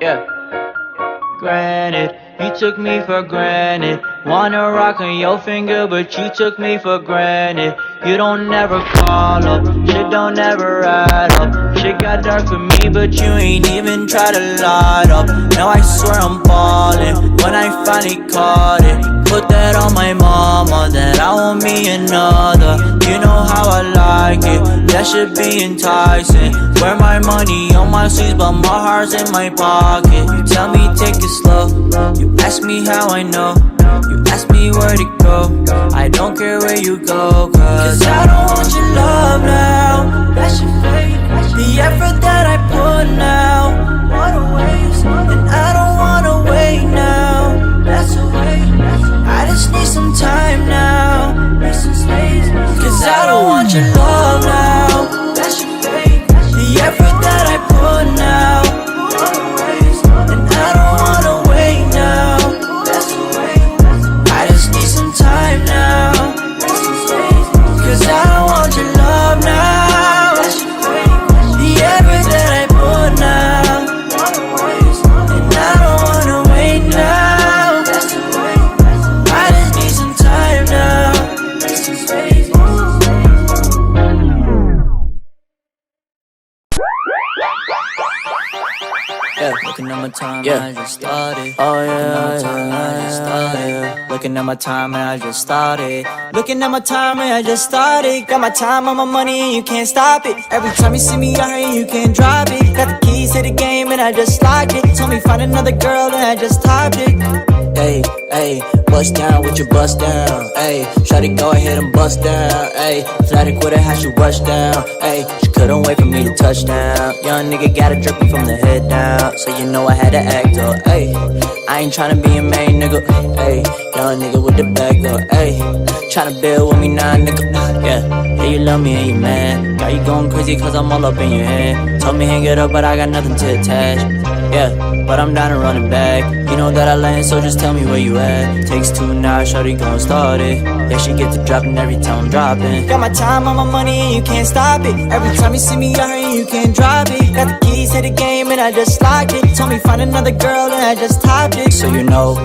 Yeah. Granted, you took me for granted. Wanna rock on your finger, but you took me for granted. You don't never call up, shit don't ever add up. Shit got dark for me, but you ain't even try to light up. Now I swear I'm falling when I finally caught it. Put that on my mama, that I want me another. You know how I like it, that should be enticing. Wear my money on my sleeves, but my heart's in my pocket. You tell me take it slow, you ask me how I know. You ask me where to go, I don't care where you go. Cause I don't want your love now, that shit fake. The effort that I put now, what a waste. And I don't wanna wait now, that's a waste. I just need some time now, need some space. Cause I don't want your love now, that shit fake. The effort that I put now, what a waste. And I don't wanna wait now, that's a waste. I just need some time now, need some space. Cause I don't want your love now, that shit fake. The effort that I put now, what a waste. And I don't wanna wait now, that's a waste. I just need some time now, need some space. Yeah, looking at my time, yeah. I just started. Oh yeah, looking at my time, and I just started. Looking at my time, and I just started. Got my time on my money, and you can't stop it. Every time you see me out here, you can't drop it. Got the keys to the game, and I just locked it. Told me find another girl, and I just topped it. Hey, hey, bust down with your bust down. Hey, shawty go ahead and bust down. Hey, fanatic with her, how she rush down. Hey, she couldn't wait for me to touch down. Young nigga got it dripping from the head down, so you know I had to act up. Hey, I ain't tryna be a main nigga. Hey, young nigga with the bag up. Hey, tryna build with me now, nigga. Yeah, you love me and you mad. Got you going crazy cause I'm all up in your head. Told me hang it up but I got nothing to attach. Yeah, but I'm down and running back. You know that I land, so just tell me where you at. Takes two now, shawty gon' start it. Yeah, she get to dropping every time I'm dropping. Got my time on my money and you can't stop it. Every time you see me out here, you can't drop it. Got the keys to the game and I just locked it. Told me find another girl and I just topped it. So you know,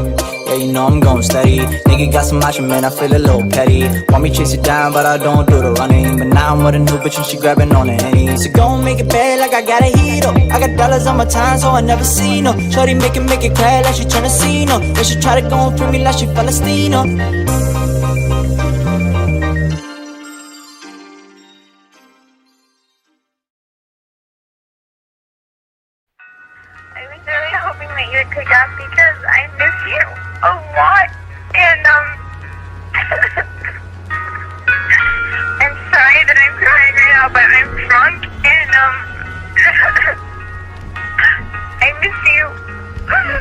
yeah, you know I'm gon' steady. Nigga got some action, man, I feel a little petty. Want me chase it down, but I don't do the running. But now I'm with a new bitch and she grabbing on the henny. So go and make it bad like I got a heat up. I got dollars on my time, so I never seen her. Shorty make it crack like she tryna see no. Then she try to go and free me like she Palestina. I was really hoping that you would pick up because I miss you a lot, and I'm sorry that I'm crying right now, but I'm drunk, and I miss you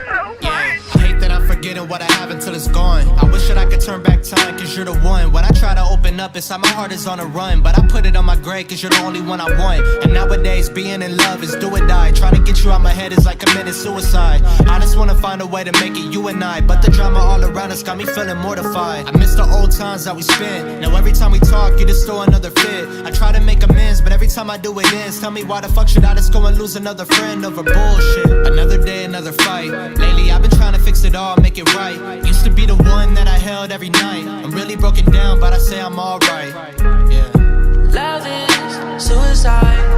so much. I hate that I'm forgetting what I have until it's gone. I wish that I could turn back time, cause you're the one. When I try to open up, inside my heart is on a run. But I put it on my grave, cause you're the only one I want. And nowadays, being in love is do or die. Trying to get you out my head is like committing suicide. I just wanna find a way to make it you and I. But the drama all around us got me feeling mortified. I miss the old times that we spent. Now every time we talk, you just throw another fit. I try to make amends, but every time I do it ends. Tell me why the fuck should I just go and lose another friend over bullshit? Another day, another fight. Lately I've been trying to fix it all, make it right. Used to be the one that I held every night. I'm really broken down, but I say I'm alright. Yeah. Love is suicide.